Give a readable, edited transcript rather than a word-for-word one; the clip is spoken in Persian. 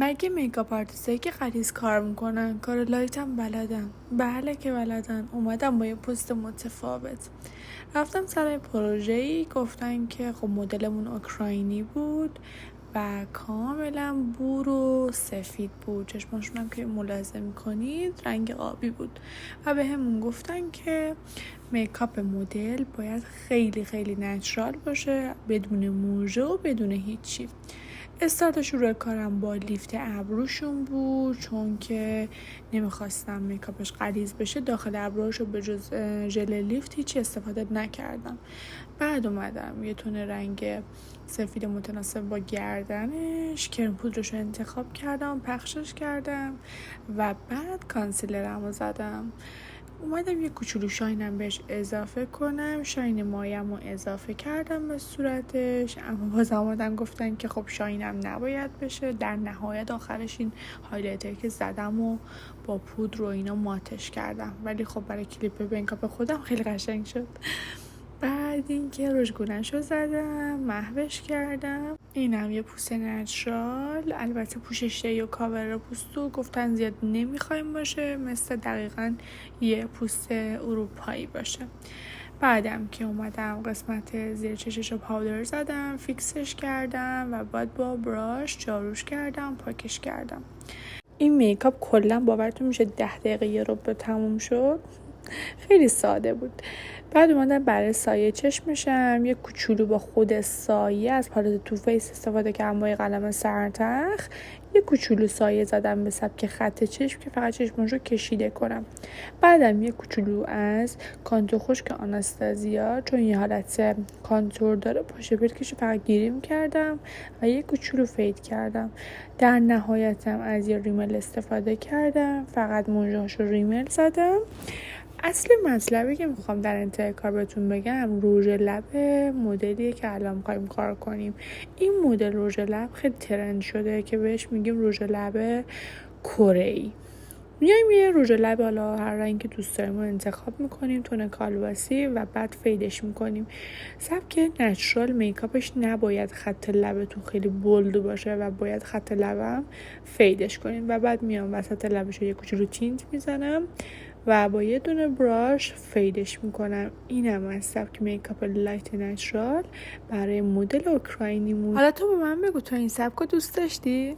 مگه میکاپ آرتیستایی که غلیظ کار میکنن کار لایت هم بلدن؟ بله که بلدن. اومدم با یه پست متفاوت، رفتم سر پروژه‌ای، گفتن که خب مدلمون اوکراینی بود و کاملا بور و سفید بود، چشماشون هم که ملاحظه میکنید رنگ آبی بود و به همون گفتن که میکاپ مدل باید خیلی خیلی نچرال باشه، بدون موژه و بدون هیچی. استارت شروع کارم با لیفت ابروشون بود، چون که نمیخواستم میکاپش غلیظ بشه. داخل ابروهاشو به جز ژل لیفت هیچی استفاده نکردم. بعد اومدم یه تونه رنگ سفید متناسب با گردنش کرم پودرشو انتخاب کردم، پخشش کردم و بعد کانسیلرمو زدم. اومدم یه کوچولو شاینم بهش اضافه کنم، شاین مایه‌مو اضافه کردم به صورتش، اما باز اومدن گفتن که خب شاینم نباید بشه. در نهایت آخرش این هایلایتر که زدم و با پودر و اینا ماتش کردم، ولی خب برای کلیپ میکاپ خودم خیلی قشنگ شد. بعد اینکه رژگونه‌شو زدم، محوش کردم. اینم یه پوست نچرال، البته پوشش و کاور پوستو گفتن زیاد نمیخوایم باشه، مثل دقیقاً یه پوست اروپایی باشه. بعدم که اومدم قسمت زیر چششو پاودر زدم، فیکسش کردم و بعد با براش جاروش کردم، پاکش کردم. این میکاپ کلا باورتون میشه 10 دقیقه یه رو به تموم شد. خیلی ساده بود. بعد اومدم برای سایه چشمشم یه کوچولو با خود سایه از پالت تو فیس استفاده کردم با یه قلم سرتخ، یه کوچولو سایه زدم به سبک خط چشم که فقط چشمشو کشیده کنم. بعدم یه کوچولو از کانتور خشک آناستازیا، چون یه حالت کانتور داره، پاشه پلکشو فقط گیریم کردم و یه کوچولو فید کردم. در نهایتم از یه ریمل استفاده کردم، فقط موجهاشو ریمل زدم. اصل مطلبی که میخوام در انتهای کار بهتون بگم، رژ لب مدلیه که الان میخوایم کار کنیم. این مدل رژ لب خیلی ترند شده که بهش میگیم رژ لب کره‌ای. میایم یه رژ لب حالا هر رنگی دوست داریم رو انتخاب میکنیم، تون کالباسی، و بعد فیدش میکنیم. سبک نچرال میکاپش نباید خط لبتون خیلی بولد باشه و باید خط لبم فیدش کنیم و بعد میام وسط لبش رو یه کوچولو تینت میزنم و با یه دونه براش فیدش میکنم. اینم از سبک میکاپ لایت نچرال برای مدل اوکراینیمون. حالا تو به من بگو، تو این سبک رو دوست داشتی؟